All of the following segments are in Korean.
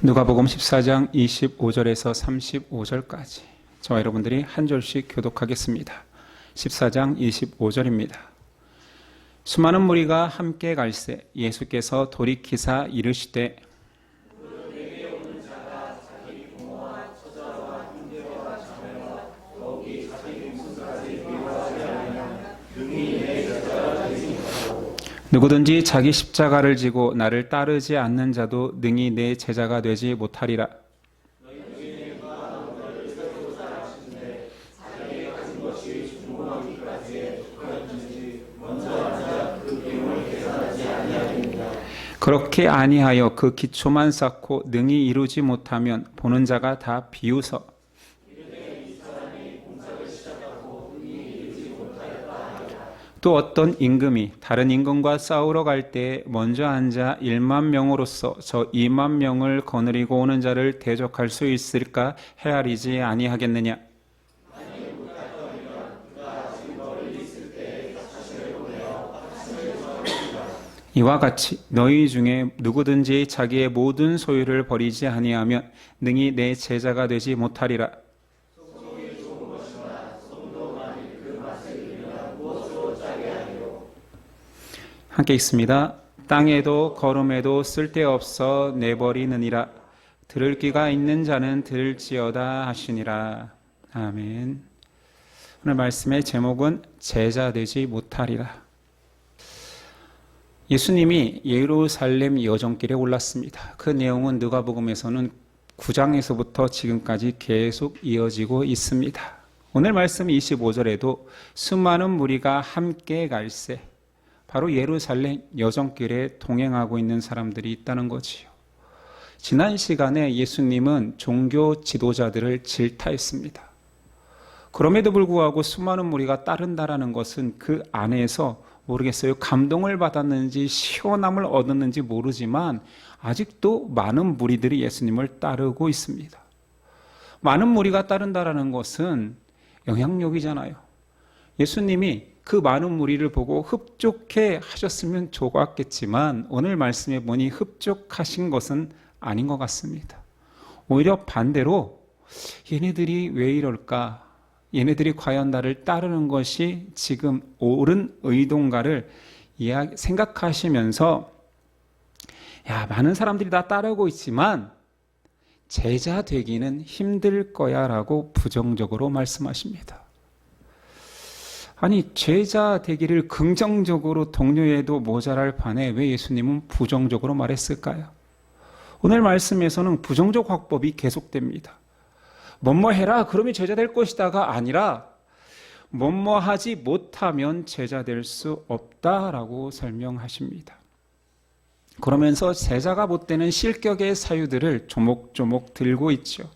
누가복음 14장 25절에서 35절까지 저와 여러분들이 한 절씩 교독하겠습니다. 14장 25절입니다. 수많은 무리가 함께 갈새 예수께서 돌이키사 이르시되 누구든지 자기 십자가를 지고 나를 따르지 않는 자도 능히 내 제자가 되지 못하리라. 그렇게 아니하여 그 기초만 쌓고 능히 이루지 못하면 보는 자가 다 비웃어 또 어떤 임금이 다른 임금과 싸우러 갈 때 먼저 앉아 1만 명으로서 저 2만 명을 거느리고 오는 자를 대적할 수 있을까 헤아리지 아니하겠느냐. 이와 같이 너희 중에 누구든지 자기의 모든 소유를 버리지 아니하면 능히 내 제자가 되지 못하리라. 함께 읽습니다. 땅에도 걸음에도 쓸데없어 내버리느니라. 들을 귀가 있는 자는 들을지어다 하시니라. 아멘. 오늘 말씀의 제목은 제자 되지 못하리라. 예수님이 예루살렘 여정길에 올랐습니다. 그 내용은 누가복음에서는 9장에서부터 지금까지 계속 이어지고 있습니다. 오늘 말씀 25절에도 수많은 무리가 함께 갈새 바로 예루살렘 여정길에 동행하고 있는 사람들이 있다는 거지요. 지난 시간에 예수님은 종교 지도자들을 질타했습니다. 그럼에도 불구하고 수많은 무리가 따른다라는 것은 그 안에서 모르겠어요. 감동을 받았는지 시원함을 얻었는지 모르지만 아직도 많은 무리들이 예수님을 따르고 있습니다. 많은 무리가 따른다라는 것은 영향력이잖아요. 예수님이 그 많은 무리를 보고 흡족해 하셨으면 좋았겠지만 오늘 말씀에 보니 흡족하신 것은 아닌 것 같습니다. 오히려 반대로 얘네들이 왜 이럴까? 얘네들이 과연 나를 따르는 것이 지금 옳은 의도인가를 생각하시면서 많은 사람들이 다 따르고 있지만 제자 되기는 힘들 거야 라고 부정적으로 말씀하십니다. 아니 제자 되기를 긍정적으로 독려해도 모자랄 판에 왜 예수님은 부정적으로 말했을까요? 오늘 말씀에서는 부정적 화법이 계속됩니다. 뭐뭐 해라 그러면 제자 될 것이다가 아니라 뭐뭐 하지 못하면 제자 될 수 없다라고 설명하십니다. 그러면서 제자가 못 되는 실격의 사유들을 조목조목 들고 있죠.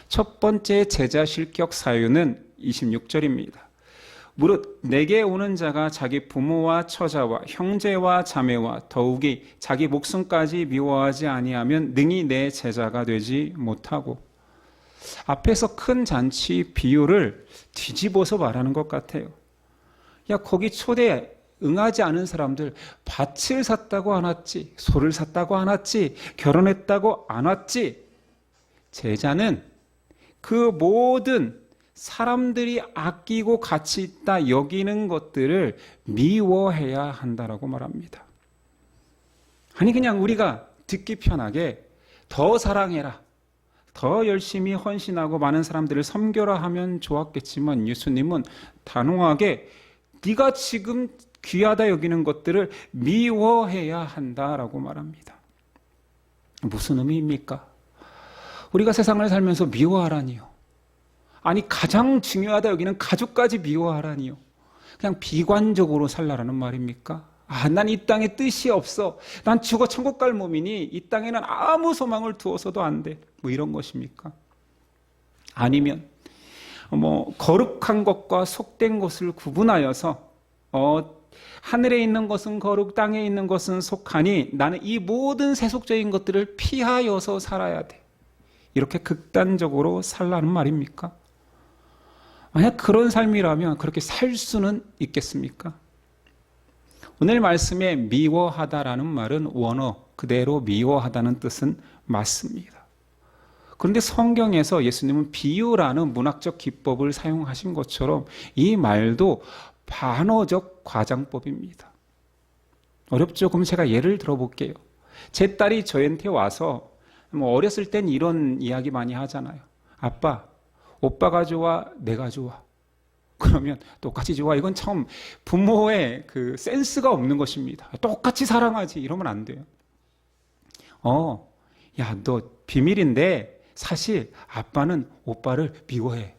첫 번째 제자 실격 사유는 26절입니다. 무릇 내게 오는 자가 자기 부모와 처자와 형제와 자매와 더욱이 자기 목숨까지 미워하지 아니하면 능히 내 제자가 되지 못하고, 앞에서 큰 잔치 비유를 뒤집어서 말하는 것 같아요. 거기 초대에 응하지 않은 사람들 밭을 샀다고 안 왔지, 소를 샀다고 안 왔지, 결혼했다고 안 왔지. 제자는 그 모든 사람들이 아끼고 가치 있다 여기는 것들을 미워해야 한다라고 말합니다. 아니 그냥 우리가 듣기 편하게 더 사랑해라, 더 열심히 헌신하고 많은 사람들을 섬겨라 하면 좋았겠지만 예수님은 단호하게 네가 지금 귀하다 여기는 것들을 미워해야 한다라고 말합니다. 무슨 의미입니까? 우리가 세상을 살면서 미워하라니요. 아니 가장 중요하다 여기는 가족까지 미워하라니요. 그냥 비관적으로 살라라는 말입니까? 난 이 땅에 뜻이 없어. 난 죽어 천국 갈 몸이니 이 땅에는 아무 소망을 두어서도 안 돼. 이런 것입니까? 아니면 거룩한 것과 속된 것을 구분하여서 하늘에 있는 것은 거룩, 땅에 있는 것은 속하니 나는 이 모든 세속적인 것들을 피하여서 살아야 돼. 이렇게 극단적으로 살라는 말입니까? 만약 그런 삶이라면 그렇게 살 수는 있겠습니까? 오늘 말씀에 미워하다라는 말은 원어 그대로 미워하다는 뜻은 맞습니다. 그런데 성경에서 예수님은 비유라는 문학적 기법을 사용하신 것처럼 이 말도 반어적 과장법입니다. 어렵죠? 그럼 제가 예를 들어볼게요. 제 딸이 저한테 와서 어렸을 땐 이런 이야기 많이 하잖아요. 아빠, 오빠가 좋아, 내가 좋아. 그러면 똑같이 좋아. 이건 참 부모의 그 센스가 없는 것입니다. 똑같이 사랑하지. 이러면 안 돼요. 야, 너 비밀인데 사실 아빠는 오빠를 미워해.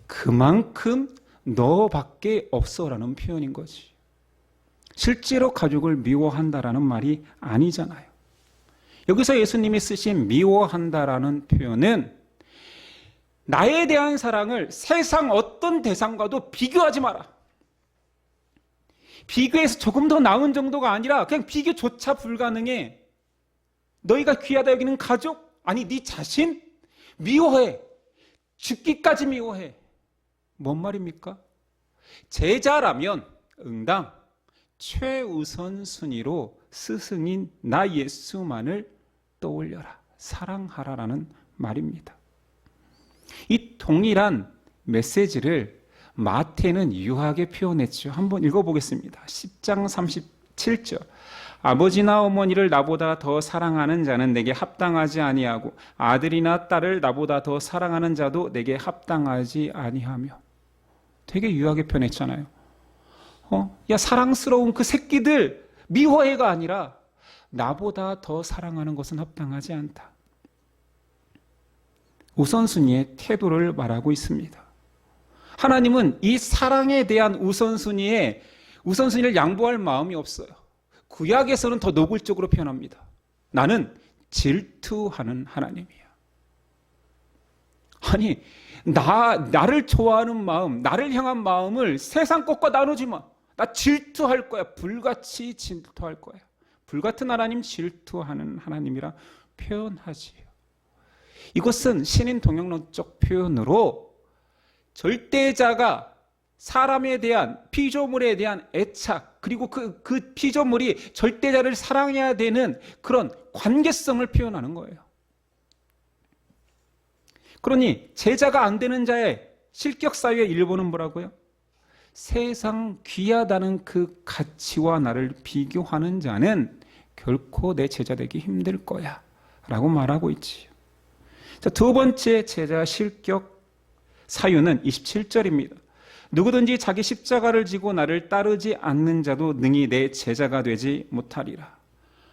그만큼 너밖에 없어라는 표현인 거지. 실제로 가족을 미워한다라는 말이 아니잖아요. 여기서 예수님이 쓰신 미워한다라는 표현은 나에 대한 사랑을 세상 어떤 대상과도 비교하지 마라. 비교해서 조금 더 나은 정도가 아니라 그냥 비교조차 불가능해. 너희가 귀하다 여기는 가족? 아니 네 자신? 미워해. 죽기까지 미워해. 뭔 말입니까? 제자라면 응당 최우선 순위로 스승인 나 예수만을 떠올려라. 사랑하라라는 말입니다. 이 동일한 메시지를 마태는 유하게 표현했죠. 한번 읽어보겠습니다. 10장 37절. 아버지나 어머니를 나보다 더 사랑하는 자는 내게 합당하지 아니하고 아들이나 딸을 나보다 더 사랑하는 자도 내게 합당하지 아니하며. 되게 유하게 표현했잖아요. 야, 사랑스러운 그 새끼들 미워해가 아니라 나보다 더 사랑하는 것은 합당하지 않다. 우선순위의 태도를 말하고 있습니다. 하나님은 이 사랑에 대한 우선순위를 양보할 마음이 없어요. 구약에서는 더 노골적으로 표현합니다. 나는 질투하는 하나님이야. 아니, 나를 좋아하는 마음, 나를 향한 마음을 세상 것과 나누지 마. 나 질투할 거야. 불같이 질투할 거야. 불같은 하나님, 질투하는 하나님이라 표현하지요. 이것은 신인 동영론적 표현으로 절대자가 사람에 대한 피조물에 대한 애착 그리고 그 피조물이 절대자를 사랑해야 되는 그런 관계성을 표현하는 거예요. 그러니 제자가 안 되는 자의 실격사유의 일본은 뭐라고요? 세상 귀하다는 그 가치와 나를 비교하는 자는 결코 내 제자 되기 힘들 거야 라고 말하고 있지요. 자, 두 번째 제자 실격 사유는 27절입니다. 누구든지 자기 십자가를 지고 나를 따르지 않는 자도 능히 내 제자가 되지 못하리라.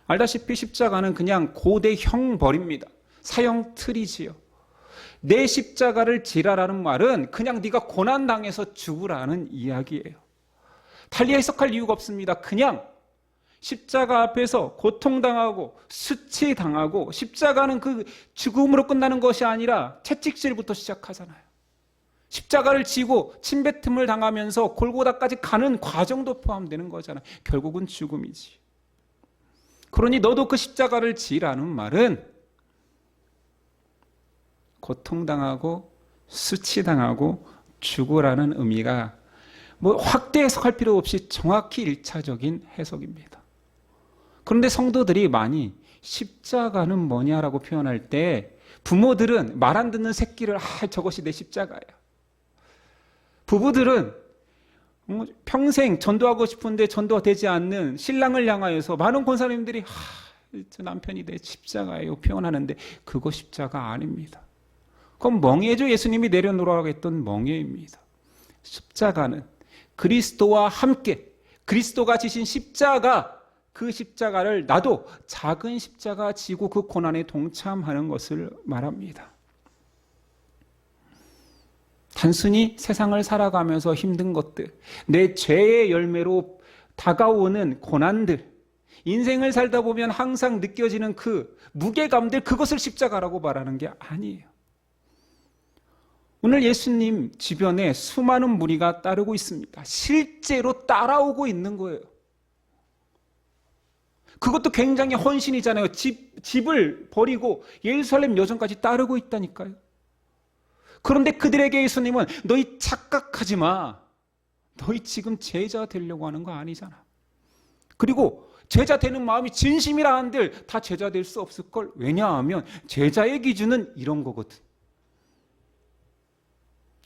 알다시피 십자가는 그냥 고대 형벌입니다. 사형 틀이지요. 내 십자가를 지라라는 말은 그냥 네가 고난당해서 죽으라는 이야기예요. 달리 해석할 이유가 없습니다. 그냥 십자가 앞에서 고통당하고 수치당하고 십자가는 그 죽음으로 끝나는 것이 아니라 채찍질부터 시작하잖아요. 십자가를 지고 침뱉음을 당하면서 골고다까지 가는 과정도 포함되는 거잖아요. 결국은 죽음이지. 그러니 너도 그 십자가를 지라는 말은 고통당하고 수치당하고 죽으라는 의미가 확대 해석할 필요 없이 정확히 1차적인 해석입니다. 그런데 성도들이 많이 십자가는 뭐냐라고 표현할 때 부모들은 말 안 듣는 새끼를 저것이 내 십자가야. 부부들은 평생 전도하고 싶은데 전도가 되지 않는 신랑을 향하여서 많은 권사님들이 저 남편이 내 십자가예요 표현하는데 그거 십자가 아닙니다. 그건 멍해죠. 예수님이 내려놓으라고 했던 멍해입니다. 십자가는 그리스도와 함께 그리스도가 지신 십자가 그 십자가를 나도 작은 십자가 지고 그 고난에 동참하는 것을 말합니다. 단순히 세상을 살아가면서 힘든 것들, 내 죄의 열매로 다가오는 고난들, 인생을 살다 보면 항상 느껴지는 그 무게감들, 그것을 십자가라고 말하는 게 아니에요. 오늘 예수님 주변에 수많은 무리가 따르고 있습니다. 실제로 따라오고 있는 거예요. 그것도 굉장히 헌신이잖아요. 집을 버리고 예루살렘 여정까지 따르고 있다니까요. 그런데 그들에게 예수님은 너희 착각하지 마. 너희 지금 제자 되려고 하는 거 아니잖아. 그리고 제자 되는 마음이 진심이라 한들 다 제자 될 수 없을걸. 왜냐하면 제자의 기준은 이런 거거든.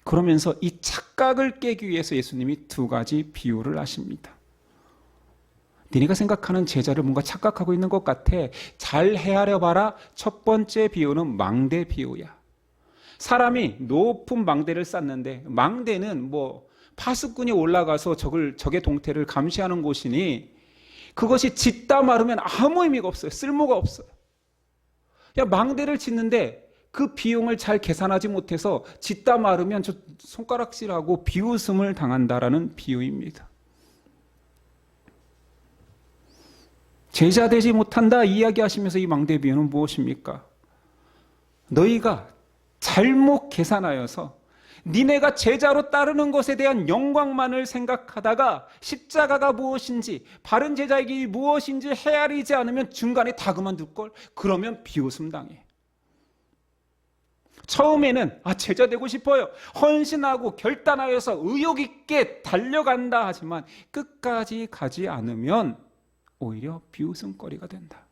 그러면서 이 착각을 깨기 위해서 예수님이 두 가지 비유를 하십니다. 니네가 생각하는 제자를 뭔가 착각하고 있는 것 같아. 잘 헤아려 봐라. 첫 번째 비유는 망대 비유야. 사람이 높은 망대를 쌓는데, 망대는 파수꾼이 올라가서 적의 동태를 감시하는 곳이니 그것이 짓다 마르면 아무 의미가 없어요. 쓸모가 없어요. 망대를 짓는데 그 비용을 잘 계산하지 못해서 짓다 마르면 저 손가락질하고 비웃음을 당한다라는 비유입니다. 제자 되지 못한다 이야기하시면서 이 망대 비유는 무엇입니까? 너희가 잘못 계산하여서 니네가 제자로 따르는 것에 대한 영광만을 생각하다가 십자가가 무엇인지, 바른 제자의 길이 무엇인지 헤아리지 않으면 중간에 다 그만둘걸? 그러면 비웃음 당해. 처음에는 제자 되고 싶어요. 헌신하고 결단하여서 의욕 있게 달려간다 하지만 끝까지 가지 않으면 오히려 비웃음거리가 된다.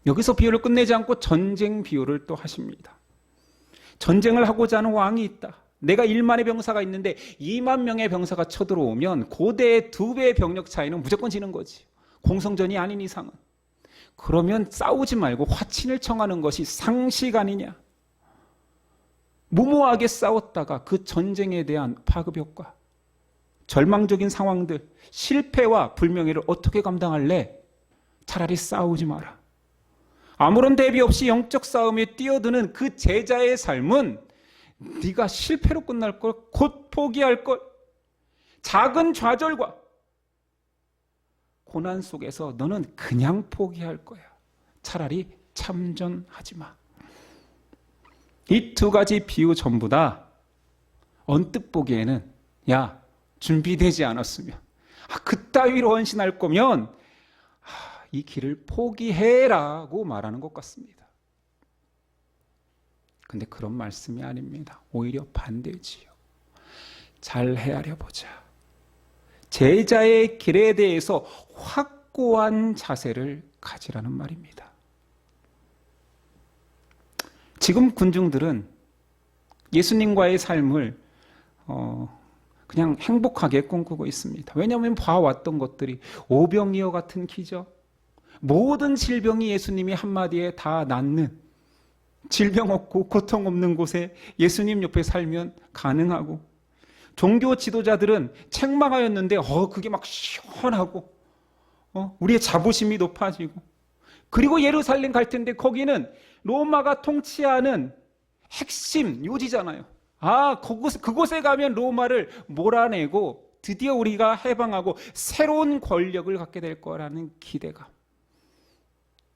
여기서 비유를 끝내지 않고 전쟁 비유를 또 하십니다. 전쟁을 하고자 하는 왕이 있다. 내가 1만의 병사가 있는데 2만 명의 병사가 쳐들어오면 고대의 2배의 병력 차이는 무조건 지는 거지. 공성전이 아닌 이상은. 그러면 싸우지 말고 화친을 청하는 것이 상식 아니냐. 무모하게 싸웠다가 그 전쟁에 대한 파급 효과, 절망적인 상황들, 실패와 불명예를 어떻게 감당할래? 차라리 싸우지 마라. 아무런 대비 없이 영적 싸움에 뛰어드는 그 제자의 삶은 네가 실패로 끝날 걸, 곧 포기할 걸. 작은 좌절과 고난 속에서 너는 그냥 포기할 거야. 차라리 참전하지 마. 이 두 가지 비유 전부 다 언뜻 보기에는 준비되지 않았으면, 그따위로 헌신할 거면 이 길을 포기해라고 말하는 것 같습니다. 근데 그런 말씀이 아닙니다. 오히려 반대지요. 잘 헤아려 보자. 제자의 길에 대해서 확고한 자세를 가지라는 말입니다. 지금 군중들은 예수님과의 삶을 그냥 행복하게 꿈꾸고 있습니다. 왜냐하면 봐왔던 것들이 오병이어 같은 기적, 모든 질병이 예수님이 한마디에 다 낫는, 질병 없고 고통 없는 곳에 예수님 옆에 살면 가능하고, 종교 지도자들은 책망하였는데 그게 막 시원하고 우리의 자부심이 높아지고, 그리고 예루살렘 갈 텐데 거기는 로마가 통치하는 핵심 요지잖아요. 그곳에 가면 로마를 몰아내고 드디어 우리가 해방하고 새로운 권력을 갖게 될 거라는 기대감,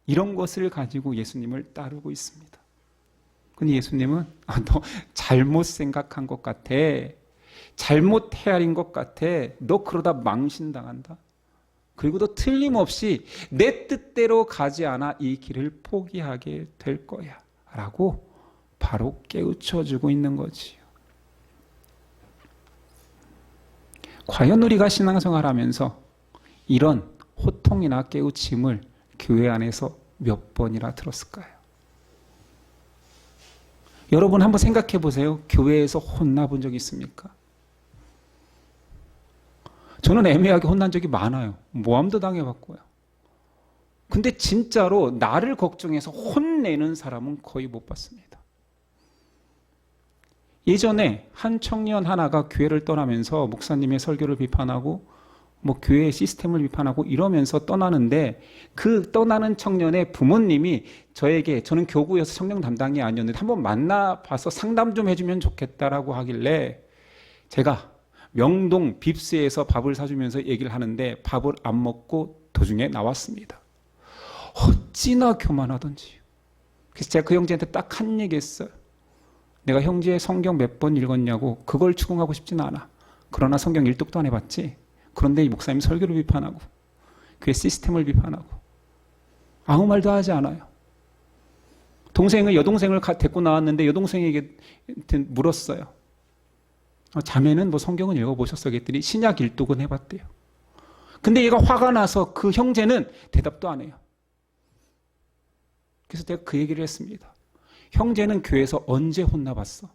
이런 것을 가지고 예수님을 따르고 있습니다. 근데 예수님은 너 잘못 생각한 것 같아. 잘못 헤아린 것 같아. 너 그러다 망신당한다. 그리고 또 틀림없이 내 뜻대로 가지 않아 이 길을 포기하게 될 거야 라고 바로 깨우쳐주고 있는 거지요. 과연 우리가 신앙생활 하면서 이런 호통이나 깨우침을 교회 안에서 몇 번이나 들었을까요? 여러분 한번 생각해 보세요. 교회에서 혼나본 적 있습니까? 저는 애매하게 혼난 적이 많아요. 모함도 당해봤고요. 근데 진짜로 나를 걱정해서 혼내는 사람은 거의 못 봤습니다. 예전에 한 청년 하나가 교회를 떠나면서 목사님의 설교를 비판하고 교회의 시스템을 비판하고 이러면서 떠나는데, 그 떠나는 청년의 부모님이 저는 교구여서 청년 담당이 아니었는데 한번 만나봐서 상담 좀 해주면 좋겠다라고 하길래 제가 명동 빕스에서 밥을 사주면서 얘기를 하는데 밥을 안 먹고 도중에 나왔습니다. 어찌나 교만하던지. 그래서 제가 그 형제한테 딱 한 얘기 했어요. 내가 형제 성경 몇 번 읽었냐고. 그걸 추궁하고 싶진 않아. 그러나 성경 일독도 안 해봤지. 그런데 이 목사님 설교를 비판하고 교회 시스템을 비판하고 아무 말도 하지 않아요. 여동생을 데리고 나왔는데 여동생에게 물었어요. 자매는 성경은 읽어보셨어? 그랬더니 신약 일독은 해봤대요. 근데 얘가 화가 나서 그 형제는 대답도 안 해요. 그래서 내가 그 얘기를 했습니다. 형제는 교회에서 언제 혼나봤어?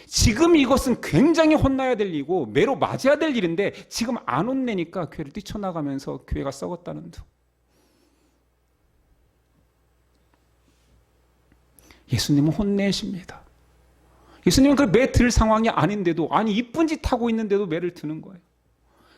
지금 이것은 굉장히 혼나야 될 일이고 매로 맞아야 될 일인데 지금 안 혼내니까 교회를 뛰쳐나가면서 교회가 썩었다는 둥. 예수님은 혼내십니다. 예수님은 그 매 들 상황이 아닌데도, 아니 이쁜 짓 하고 있는데도 매를 드는 거예요.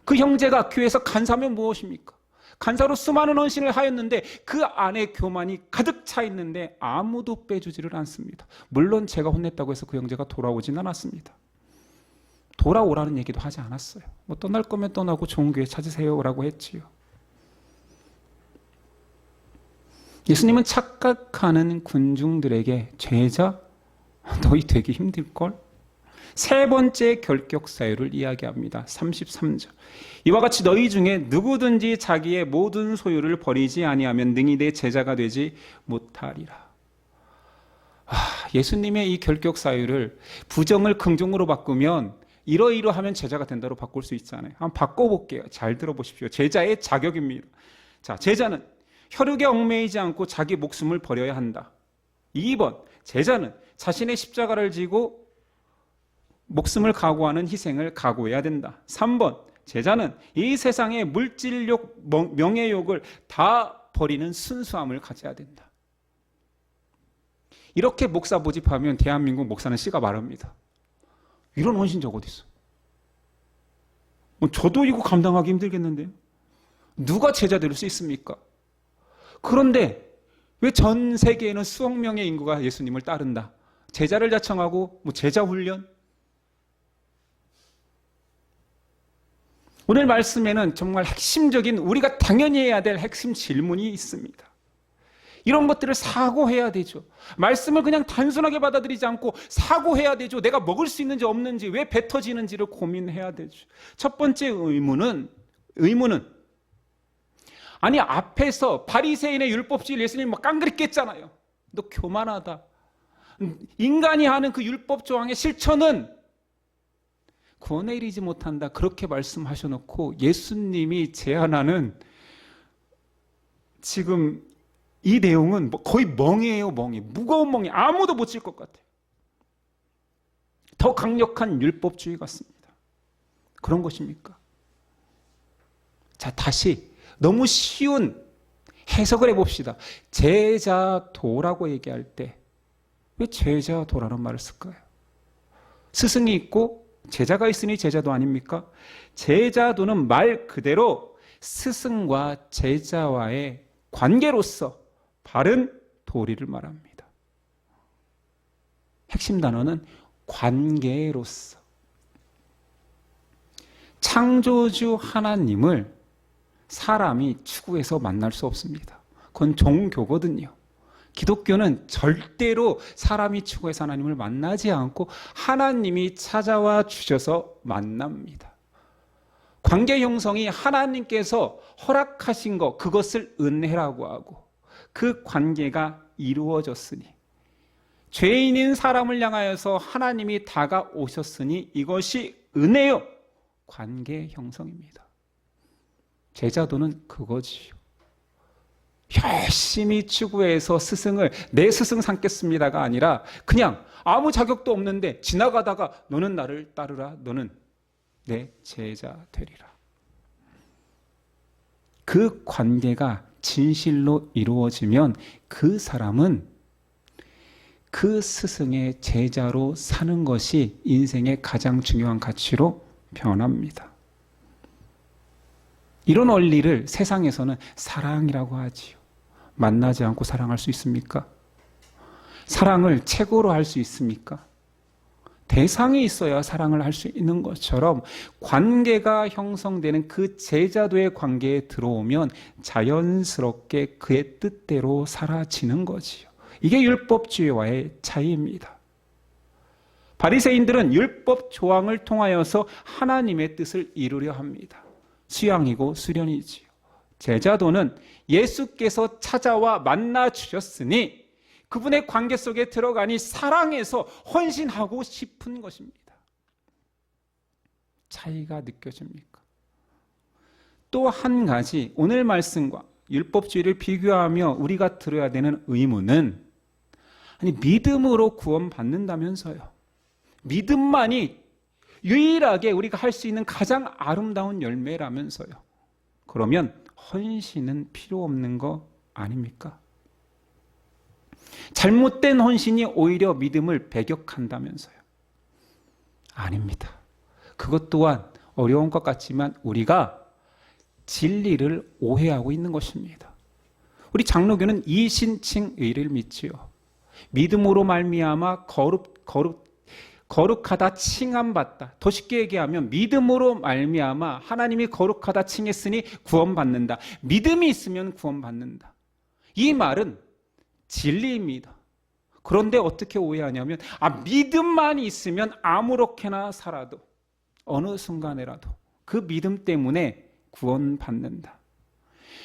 그 형제가 교회에서 간사하면 무엇입니까? 간사로 수많은 헌신을 하였는데 그 안에 교만이 가득 차 있는데 아무도 빼주지를 않습니다. 물론 제가 혼냈다고 해서 그 형제가 돌아오진 않았습니다. 돌아오라는 얘기도 하지 않았어요. 뭐 떠날 거면 떠나고 좋은 교회 찾으세요라고 했지요. 예수님은 착각하는 군중들에게 제자, 너희 되기 힘들걸? 세 번째 결격 사유를 이야기합니다. 33절. 이와 같이 너희 중에 누구든지 자기의 모든 소유를 버리지 아니하면 능히 내 제자가 되지 못하리라. 예수님의 이 결격 사유를 부정을 긍정으로 바꾸면 이러이러하면 제자가 된다로 바꿀 수 있잖아요. 한번 바꿔볼게요. 잘 들어보십시오. 제자의 자격입니다. 자, 제자는 혈육에 얽매이지 않고 자기 목숨을 버려야 한다. 2번, 제자는 자신의 십자가를 지고 목숨을 각오하는 희생을 각오해야 된다. 3번, 제자는 이 세상의 물질욕, 명예욕을 다 버리는 순수함을 가져야 된다. 이렇게 목사 모집하면 대한민국 목사는 씨가 마릅니다. 이런 헌신자가 어디 있어? 저도 이거 감당하기 힘들겠는데요. 누가 제자 될 수 있습니까? 그런데 왜 전 세계에는 수억 명의 인구가 예수님을 따른다? 제자를 자청하고 제자 훈련? 오늘 말씀에는 정말 핵심적인 우리가 당연히 해야 될 핵심 질문이 있습니다. 이런 것들을 사고해야 되죠. 말씀을 그냥 단순하게 받아들이지 않고 사고해야 되죠. 내가 먹을 수 있는지 없는지, 왜 배 터지는지를 고민해야 되죠. 첫 번째 의문은 아니 앞에서 바리새인의 율법주의 예수님 막 깡그리 깼잖아요. 너 교만하다. 인간이 하는 그 율법 조항의 실천은 구원에 이르지 못한다. 그렇게 말씀하셔놓고 예수님이 제안하는 지금 이 내용은 거의 멍이에요. 멍이. 무거운 멍이. 아무도 못 질 것 같아요. 더 강력한 율법주의 같습니다. 그런 것입니까? 자, 다시 너무 쉬운 해석을 해봅시다. 제자도라고 얘기할 때 왜 제자도라는 말을 쓸까요? 스승이 있고 제자가 있으니 제자도 아닙니까? 제자도는 말 그대로 스승과 제자와의 관계로서 바른 도리를 말합니다. 핵심 단어는 관계로서. 창조주 하나님을 사람이 추구해서 만날 수 없습니다. 그건 종교거든요. 기독교는 절대로 사람이 추구해서 하나님을 만나지 않고 하나님이 찾아와 주셔서 만납니다. 관계 형성이 하나님께서 허락하신 것, 그것을 은혜라고 하고 그 관계가 이루어졌으니 죄인인 사람을 향하여서 하나님이 다가오셨으니 이것이 은혜요. 관계 형성입니다. 제자도는 그거지요. 열심히 추구해서 스승을 내 스승 삼겠습니다가 아니라 그냥 아무 자격도 없는데 지나가다가 너는 나를 따르라. 너는 내 제자 되리라. 그 관계가 진실로 이루어지면 그 사람은 그 스승의 제자로 사는 것이 인생의 가장 중요한 가치로 변합니다. 이런 원리를 세상에서는 사랑이라고 하지요. 만나지 않고 사랑할 수 있습니까? 사랑을 책으로 할 수 있습니까? 대상이 있어야 사랑을 할 수 있는 것처럼 관계가 형성되는 그 제자도의 관계에 들어오면 자연스럽게 그의 뜻대로 사라지는 거지요. 이게 율법주의와의 차이입니다. 바리새인들은 율법 조항을 통하여서 하나님의 뜻을 이루려 합니다. 수양이고 수련이지요. 제자도는 예수께서 찾아와 만나 주셨으니 그분의 관계 속에 들어가니 사랑해서 헌신하고 싶은 것입니다. 차이가 느껴집니까? 또 한 가지 오늘 말씀과 율법주의를 비교하며 우리가 들어야 되는 의문은, 아니 믿음으로 구원받는다면서요. 믿음만이 유일하게 우리가 할 수 있는 가장 아름다운 열매라면서요. 그러면 헌신은 필요 없는 거 아닙니까? 잘못된 헌신이 오히려 믿음을 배격한다면서요. 아닙니다. 그것 또한 어려운 것 같지만 우리가 진리를 오해하고 있는 것입니다. 우리 장로교는 이신칭의를 믿지요. 믿음으로 말미암아 거룩하다 칭함받다. 더 쉽게 얘기하면 믿음으로 말미암아 하나님이 거룩하다 칭했으니 구원받는다. 믿음이 있으면 구원받는다. 이 말은 진리입니다. 그런데 어떻게 오해하냐면 믿음만 있으면 아무렇게나 살아도 어느 순간에라도 그 믿음 때문에 구원받는다.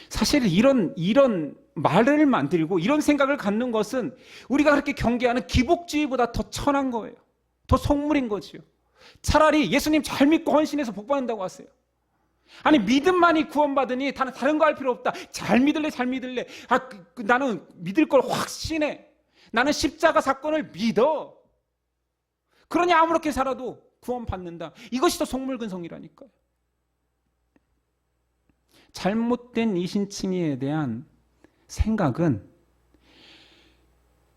사실 이런 말을 만들고 이런 생각을 갖는 것은 우리가 그렇게 경계하는 기복주의보다 더 천한 거예요. 더 속물인 거지요. 차라리 예수님 잘 믿고 헌신해서 복받는다고 하세요. 아니 믿음만이 구원받으니 다른 거 할 필요 없다. 잘 믿을래. 나는 믿을 걸 확신해. 나는 십자가 사건을 믿어. 그러니 아무렇게 살아도 구원받는다. 이것이 더 속물근성이라니까요. 잘못된 이신칭의에 대한 생각은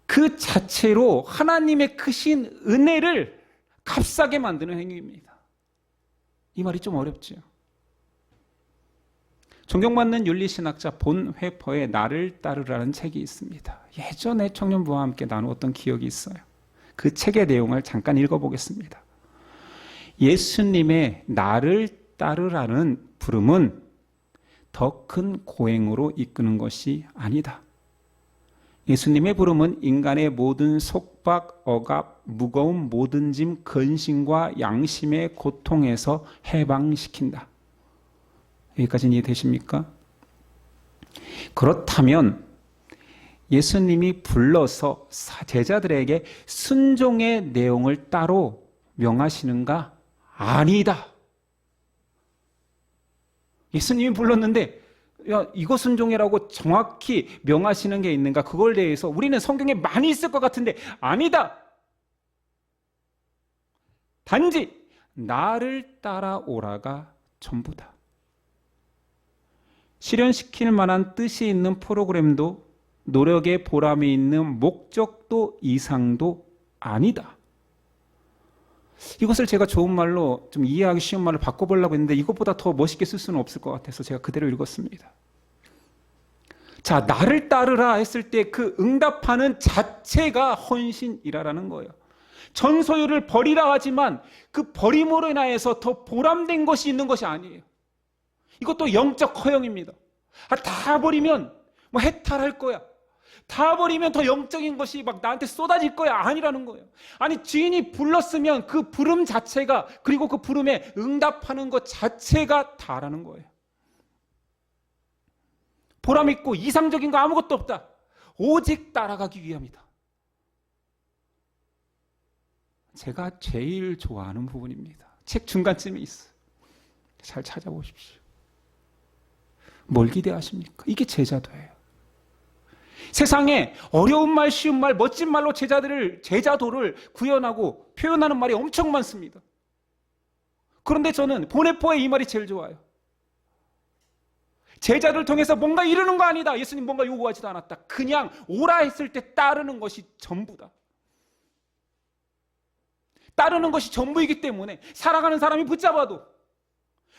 그 자체로 하나님의 크신 은혜를 값싸게 만드는 행위입니다. 이 말이 좀 어렵죠. 존경받는 윤리신학자 본 회퍼의 나를 따르라는 책이 있습니다. 예전에 청년부와 함께 나누었던 기억이 있어요. 그 책의 내용을 잠깐 읽어보겠습니다. 예수님의 나를 따르라는 부름은 더 큰 고행으로 이끄는 것이 아니다. 예수님의 부름은 인간의 모든 속박, 억압, 무거운 모든 짐, 근심과 양심의 고통에서 해방시킨다. 여기까지는 이해되십니까? 그렇다면 예수님이 불러서 제자들에게 순종의 내용을 따로 명하시는가? 아니다. 예수님이 불렀는데 이거 순종해라고 정확히 명하시는 게 있는가? 그걸 대해서 우리는 성경에 많이 있을 것 같은데 아니다. 단지 나를 따라오라가 전부다. 실현시킬 만한 뜻이 있는 프로그램도 노력의 보람이 있는 목적도 이상도 아니다. 이것을 제가 좋은 말로 좀 이해하기 쉬운 말로 바꿔보려고 했는데 이것보다 더 멋있게 쓸 수는 없을 것 같아서 제가 그대로 읽었습니다. 자, 나를 따르라 했을 때 그 응답하는 자체가 헌신이라는 거예요. 전 소유를 버리라 하지만 그 버림으로 인하여서 더 보람된 것이 있는 것이 아니에요. 이것도 영적 허영입니다. 다 버리면 뭐 해탈할 거야. 다 버리면 더 영적인 것이 막 나한테 쏟아질 거야. 아니라는 거예요. 아니 주인이 불렀으면 그 부름 자체가, 그리고 그 부름에 응답하는 것 자체가 다라는 거예요. 보람 있고 이상적인 거 아무것도 없다. 오직 따라가기 위함이다. 제가 제일 좋아하는 부분입니다. 책 중간쯤에 있어요. 잘 찾아보십시오. 뭘 기대하십니까? 이게 제자도예요. 세상에 어려운 말, 쉬운 말, 멋진 말로 제자도를 구현하고 표현하는 말이 엄청 많습니다. 그런데 저는 보네포의 이 말이 제일 좋아요. 제자를 통해서 뭔가 이루는 거 아니다. 예수님 뭔가 요구하지도 않았다. 그냥 오라 했을 때 따르는 것이 전부다. 따르는 것이 전부이기 때문에 살아가는 사람이 붙잡아도,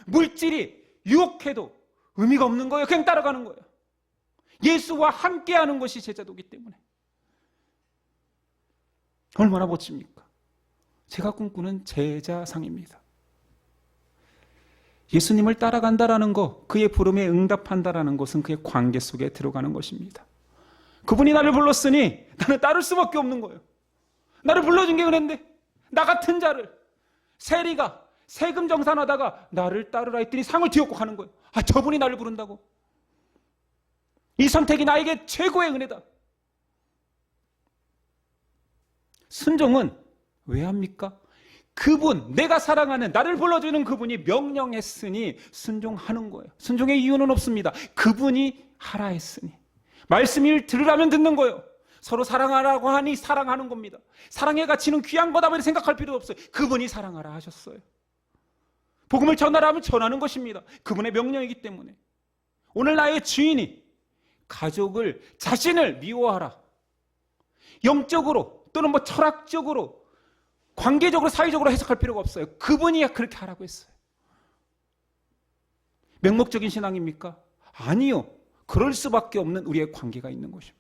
물질이 유혹해도 의미가 없는 거예요. 그냥 따라가는 거예요. 예수와 함께하는 것이 제자도기 때문에. 얼마나 멋집니까? 제가 꿈꾸는 제자상입니다. 예수님을 따라간다라는 것, 그의 부름에 응답한다라는 것은 그의 관계 속에 들어가는 것입니다. 그분이 나를 불렀으니 나는 따를 수밖에 없는 거예요. 나를 불러준 게 은혜인데 나 같은 자를, 세리가 세금 정산하다가 나를 따르라 했더니 상을 뒤엎고 가는 거예요. 저분이 나를 부른다고? 이 선택이 나에게 최고의 은혜다. 순종은 왜 합니까? 그분, 내가 사랑하는, 나를 불러주는 그분이 명령했으니 순종하는 거예요. 순종의 이유는 없습니다. 그분이 하라 했으니. 말씀을 들으라면 듣는 거예요. 서로 사랑하라고 하니 사랑하는 겁니다. 사랑의 가치는 귀한 거다 생각할 필요 없어요. 그분이 사랑하라 하셨어요. 복음을 전하라면 전하는 것입니다. 그분의 명령이기 때문에. 오늘 나의 주인이 가족을, 자신을 미워하라. 영적으로 또는 철학적으로, 관계적으로, 사회적으로 해석할 필요가 없어요. 그분이 그렇게 하라고 했어요. 맹목적인 신앙입니까? 아니요. 그럴 수밖에 없는 우리의 관계가 있는 것입니다.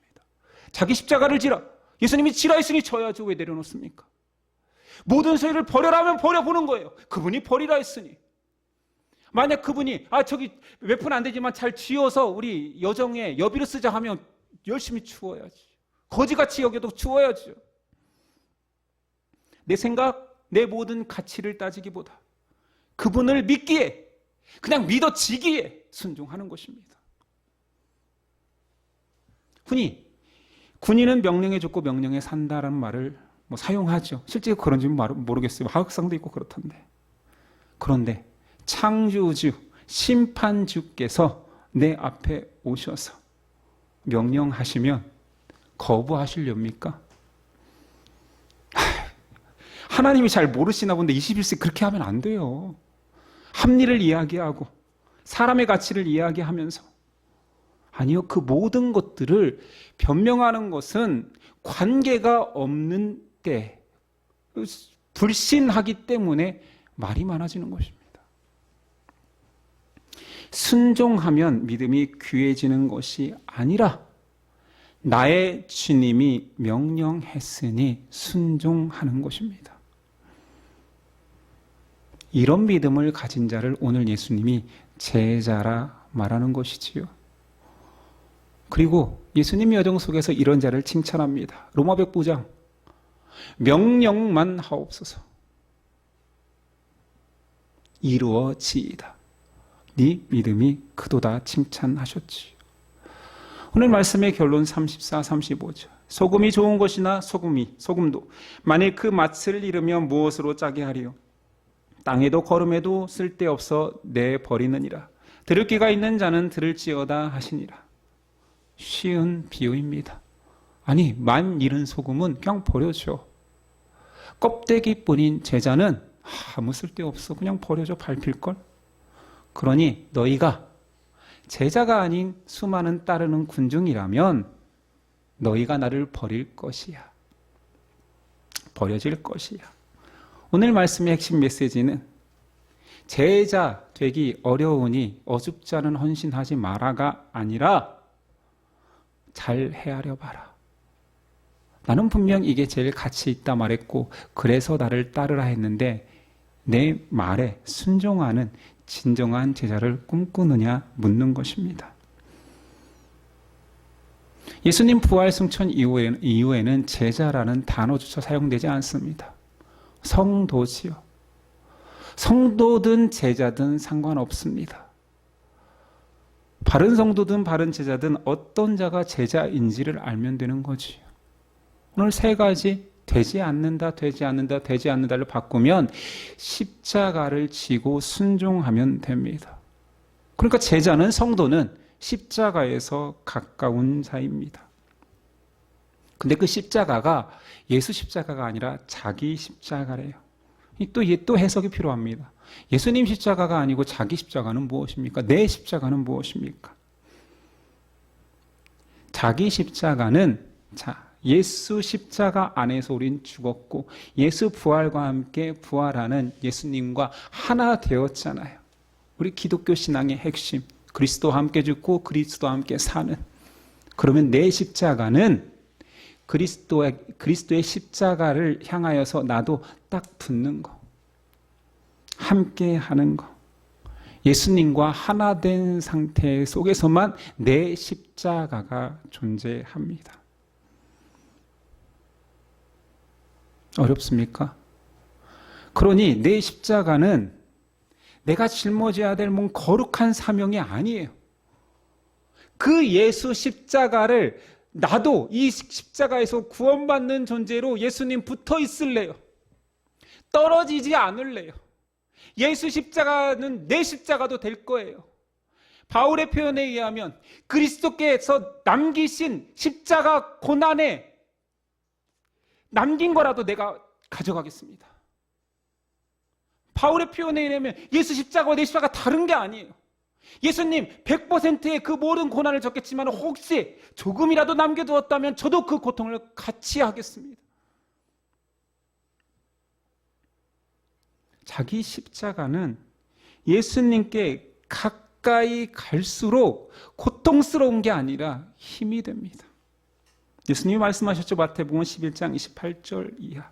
자기 십자가를 지라. 예수님이 지라 했으니 져야죠. 왜 내려놓습니까? 모든 소유를 버려라면 버려보는 거예요. 그분이 버리라 했으니. 만약 그분이 저기 몇 푼 안 되지만 잘 지어서 우리 여정에 여비로 쓰자 하면 열심히 주어야지. 거지같이 여겨도 주어야죠. 내 생각, 내 모든 가치를 따지기보다 그분을 믿기에, 그냥 믿어지기에 순종하는 것입니다. 군인은 명령에 줬고 명령에 산다라는 말을 사용하죠. 실제 그런지는 모르겠어요. 하극상도 있고 그렇던데. 그런데 창조주, 심판주께서 내 앞에 오셔서 명령하시면 거부하시렵니까? 하나님이 잘 모르시나 본데 21세기 그렇게 하면 안 돼요. 합리를 이야기하고 사람의 가치를 이야기하면서, 아니요, 그 모든 것들을 변명하는 것은 관계가 없는 때, 불신하기 때문에 말이 많아지는 것입니다. 순종하면 믿음이 귀해지는 것이 아니라 나의 주님이 명령했으니 순종하는 것입니다. 이런 믿음을 가진 자를 오늘 예수님이 제자라 말하는 것이지요. 그리고 예수님 여정 속에서 이런 자를 칭찬합니다. 로마백 9장, 명령만 하옵소서. 이루어지이다. 네 믿음이 크도다 칭찬하셨지요. 오늘 말씀의 결론 34, 35절. 소금이 좋은 것이나 소금도 만일 그 맛을 잃으면 무엇으로 짜게 하리요? 땅에도 거름에도 쓸데없어 내버리느니라. 들을 귀가 있는 자는 들을지어다 하시니라. 쉬운 비유입니다. 아니, 만 잃은 소금은 그냥 버려줘. 껍데기뿐인 제자는 아무 쓸데없어. 그냥 버려줘. 밟힐걸? 그러니 너희가 제자가 아닌 수많은 따르는 군중이라면 너희가 나를 버릴 것이야. 버려질 것이야. 오늘 말씀의 핵심 메시지는 제자 되기 어려우니 어줍지 않은 헌신하지 마라가 아니라 잘 헤아려 봐라. 나는 분명 이게 제일 가치 있다 말했고 그래서 나를 따르라 했는데 내 말에 순종하는 진정한 제자를 꿈꾸느냐 묻는 것입니다. 예수님 부활 승천 이후에는 제자라는 단어조차 사용되지 않습니다. 성도지요. 성도든 제자든 상관없습니다. 바른 성도든 바른 제자든 어떤 자가 제자인지를 알면 되는 거지요. 오늘 세 가지 되지 않는다를 바꾸면 십자가를 지고 순종하면 됩니다. 그러니까 제자는, 성도는 십자가에서 가까운 자입니다. 근데 그 십자가가 예수 십자가가 아니라 자기 십자가래요. 또 해석이 필요합니다. 예수님 십자가가 아니고 자기 십자가는 무엇입니까? 내 십자가는 무엇입니까? 자기 십자가는 예수 십자가 안에서 우린 죽었고 예수 부활과 함께 부활하는 예수님과 하나 되었잖아요. 우리 기독교 신앙의 핵심, 그리스도와 함께 죽고 그리스도와 함께 사는. 그러면 내 십자가는 그리스도의 십자가를 향하여서 나도 딱 붙는 거, 함께 하는 거, 예수님과 하나 된 상태 속에서만 내 십자가가 존재합니다. 어렵습니까? 그러니 내 십자가는 내가 짊어져야 될 뭔 거룩한 사명이 아니에요. 그 예수 십자가를 나도 이 십자가에서 구원받는 존재로 예수님 붙어 있을래요. 떨어지지 않을래요. 예수 십자가는 내 십자가도 될 거예요. 바울의 표현에 의하면 그리스도께서 남기신 십자가 고난에 남긴 거라도 내가 가져가겠습니다. 바울의 표현에 의하면 예수 십자가와 내 십자가가 다른 게 아니에요. 예수님 100%의 그 모든 고난을 졌겠지만 혹시 조금이라도 남겨두었다면 저도 그 고통을 같이 하겠습니다. 자기 십자가는 예수님께 가까이 갈수록 고통스러운 게 아니라 힘이 됩니다. 예수님이 말씀하셨죠. 마태복음 11장 28절 이하.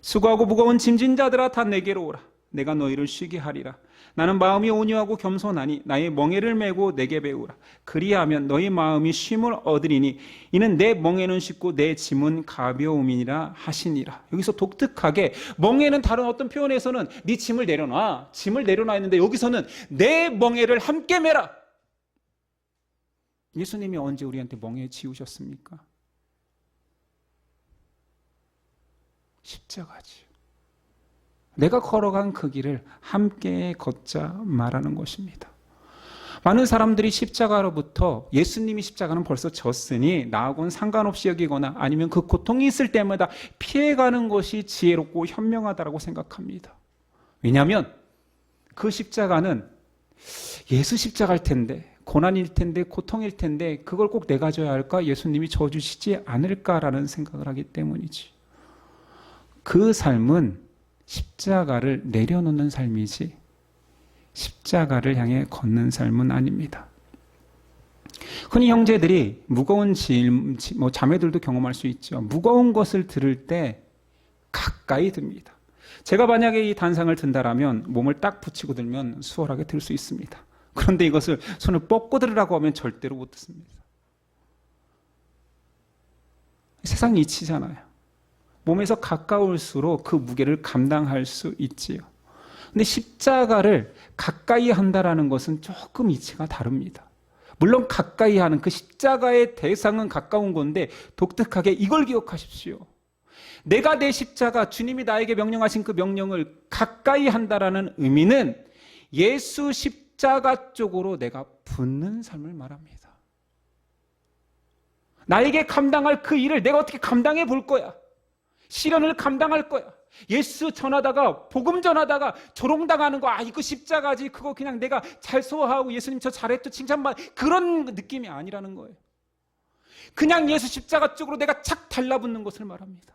수고하고 무거운 짐진 자들아 다 내게로 오라. 내가 너희를 쉬게 하리라. 나는 마음이 온유하고 겸손하니 나의 멍에를 메고 내게 배우라. 그리하면 너희 마음이 쉼을 얻으리니 이는 내 멍에는 쉽고 내 짐은 가벼움이니라 하시니라. 여기서 독특하게 멍에는 다른 어떤 표현에서는 네 짐을 내려놔. 짐을 내려놔 했는데 여기서는 내 멍에를 함께 메라. 예수님이 언제 우리한테 멍에 지우셨습니까? 십자가지요. 내가 걸어간 그 길을 함께 걷자 말하는 것입니다. 많은 사람들이 십자가로부터 예수님이 십자가는 벌써 졌으니 나하고는 상관없이 여기거나 아니면 그 고통이 있을 때마다 피해가는 것이 지혜롭고 현명하다고 생각합니다. 왜냐하면 그 십자가는 예수 십자가일 텐데, 고난일 텐데, 고통일 텐데 그걸 꼭 내가 져야 할까? 예수님이 져주시지 않을까라는 생각을 하기 때문이지. 그 삶은 십자가를 내려놓는 삶이지 십자가를 향해 걷는 삶은 아닙니다. 흔히 형제들이 무거운 짐, 자매들도 경험할 수 있죠. 무거운 것을 들을 때 가까이 듭니다. 제가 만약에 이 단상을 든다라면 몸을 딱 붙이고 들면 수월하게 들 수 있습니다. 그런데 이것을 손을 뻗고 들으라고 하면 절대로 못 듣습니다. 세상 이치잖아요. 몸에서 가까울수록 그 무게를 감당할 수 있지요. 근데 십자가를 가까이 한다라는 것은 조금 이치가 다릅니다. 물론 가까이 하는 그 십자가의 대상은 가까운 건데 독특하게 이걸 기억하십시오. 내가 내 십자가, 주님이 나에게 명령하신 그 명령을 가까이 한다라는 의미는 예수 십자가 쪽으로 내가 붙는 삶을 말합니다. 나에게 감당할 그 일을 내가 어떻게 감당해 볼 거야. 시련을 감당할 거야. 예수 전하다가 복음 전하다가 조롱당하는 거 이거 십자가지 그거 그냥 내가 잘 소화하고 예수님 저 잘했죠 칭찬받 그런 느낌이 아니라는 거예요. 그냥 예수 십자가 쪽으로 내가 착 달라붙는 것을 말합니다.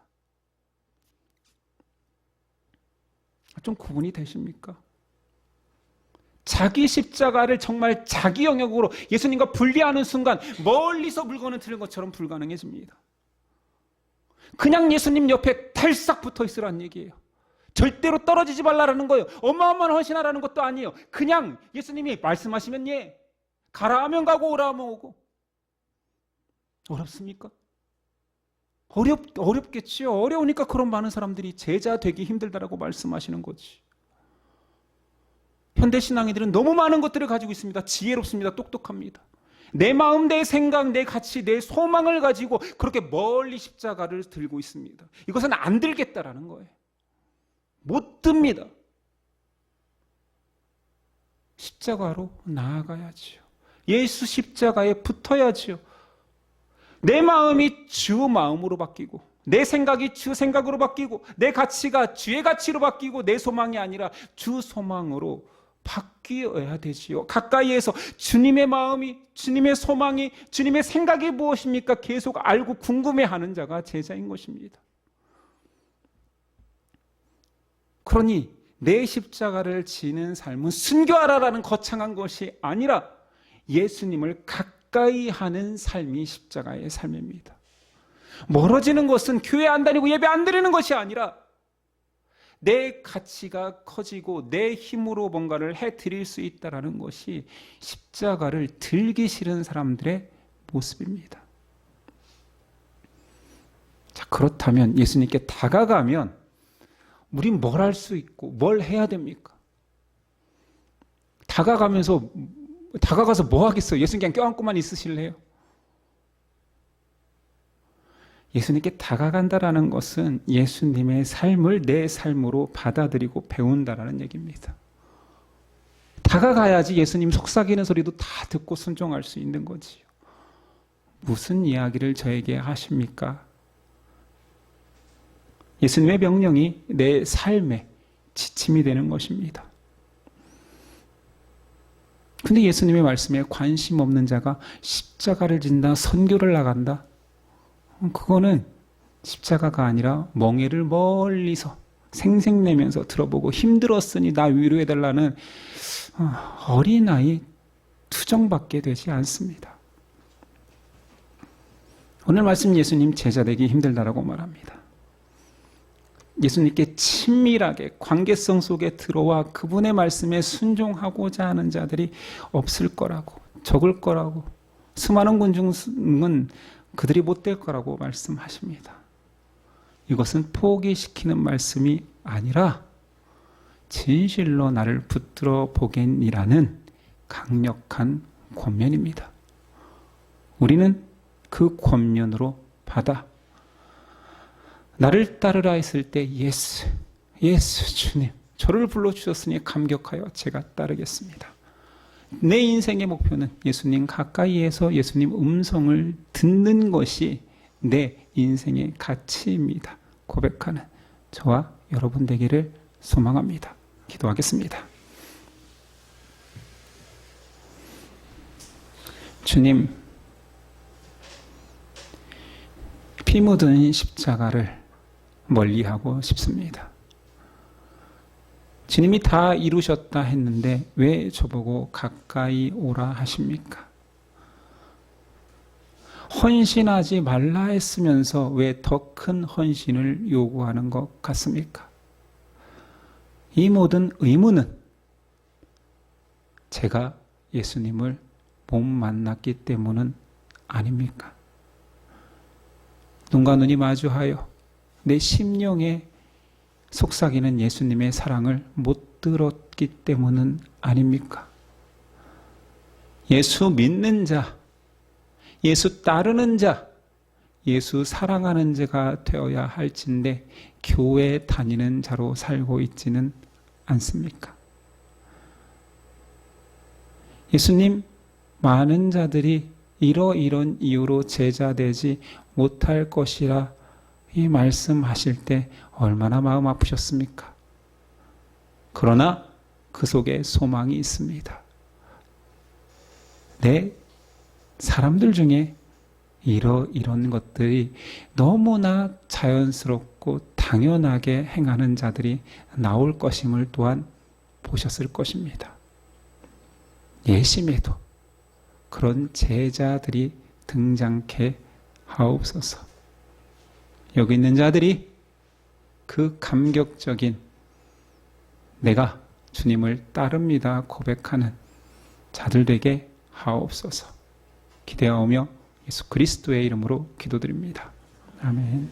좀 구분이 되십니까? 자기 십자가를 정말 자기 영역으로 예수님과 분리하는 순간 멀리서 물건을 들은 것처럼 불가능해집니다. 그냥 예수님 옆에 탈싹 붙어 있으라는 얘기예요. 절대로 떨어지지 말라라는 거예요. 어마어마한 헌신하라는 것도 아니에요. 그냥 예수님이 말씀하시면 가라 하면 가고 오라 하면 오고. 어렵습니까? 어렵겠지요. 어려우니까 그런 많은 사람들이 제자 되기 힘들다라고 말씀하시는 거지. 현대신앙인들은 너무 많은 것들을 가지고 있습니다. 지혜롭습니다. 똑똑합니다. 내 마음, 내 생각, 내 가치, 내 소망을 가지고 그렇게 멀리 십자가를 들고 있습니다. 이것은 안 들겠다라는 거예요. 못 듭니다. 십자가로 나아가야지요. 예수 십자가에 붙어야지요. 내 마음이 주 마음으로 바뀌고 내 생각이 주 생각으로 바뀌고 내 가치가 주의 가치로 바뀌고 내 소망이 아니라 주 소망으로 바뀌어야 되지요. 가까이에서 주님의 마음이, 주님의 소망이, 주님의 생각이 무엇입니까? 계속 알고 궁금해하는 자가 제자인 것입니다. 그러니 내 십자가를 지는 삶은 순교하라라는 거창한 것이 아니라 예수님을 가까이 하는 삶이 십자가의 삶입니다. 멀어지는 것은 교회 안 다니고 예배 안 드리는 것이 아니라 내 가치가 커지고 내 힘으로 뭔가를 해드릴 수 있다는 것이 십자가를 들기 싫은 사람들의 모습입니다. 자, 그렇다면 예수님께 다가가면 우린 뭘 할 수 있고 뭘 해야 됩니까? 다가가서 뭐 하겠어요? 예수님 그냥 껴안고만 있으실래요? 예수님께 다가간다라는 것은 예수님의 삶을 내 삶으로 받아들이고 배운다라는 얘기입니다. 다가가야지 예수님 속삭이는 소리도 다 듣고 순종할 수 있는 거지요. 무슨 이야기를 저에게 하십니까? 예수님의 명령이 내 삶의 지침이 되는 것입니다. 근데 예수님의 말씀에 관심 없는 자가 십자가를 진다, 선교를 나간다. 그거는 십자가가 아니라 멍에를 멀리서 생색내면서 들어보고 힘들었으니 나 위로해달라는 어린아이 투정밖에 되지 않습니다. 오늘 말씀 예수님 제자 되기 힘들다라고 말합니다. 예수님께 친밀하게 관계성 속에 들어와 그분의 말씀에 순종하고자 하는 자들이 없을 거라고, 적을 거라고, 수많은 군중은 그들이 못 될 거라고 말씀하십니다. 이것은 포기시키는 말씀이 아니라 진실로 나를 붙들어 보겠니라는 강력한 권면입니다. 우리는 그 권면으로 받아 나를 따르라 했을 때 예수 주님 저를 불러주셨으니 감격하여 제가 따르겠습니다. 내 인생의 목표는 예수님 가까이에서 예수님 음성을 듣는 것이 내 인생의 가치입니다. 고백하는 저와 여러분 되기를 소망합니다. 기도하겠습니다. 주님, 피 묻은 십자가를 멀리하고 싶습니다. 주님이 다 이루셨다 했는데 왜 저보고 가까이 오라 하십니까? 헌신하지 말라 했으면서 왜 더 큰 헌신을 요구하는 것 같습니까? 이 모든 의무는 제가 예수님을 못 만났기 때문은 아닙니까? 눈과 눈이 마주하여 내 심령에 속삭이는 예수님의 사랑을 못 들었기 때문은 아닙니까? 예수 믿는 자, 예수 따르는 자, 예수 사랑하는 자가 되어야 할진데 교회 다니는 자로 살고 있지는 않습니까? 예수님, 많은 자들이 이러이런 이유로 제자되지 못할 것이라 이 말씀하실 때 얼마나 마음 아프셨습니까? 그러나 그 속에 소망이 있습니다. 내 사람들 중에 이런 것들이 너무나 자연스럽고 당연하게 행하는 자들이 나올 것임을 또한 보셨을 것입니다. 예심에도 그런 제자들이 등장케 하옵소서. 여기 있는 자들이 그 감격적인 내가 주님을 따릅니다 고백하는 자들 되게 하옵소서. 기대하오며 예수 그리스도의 이름으로 기도드립니다. 아멘.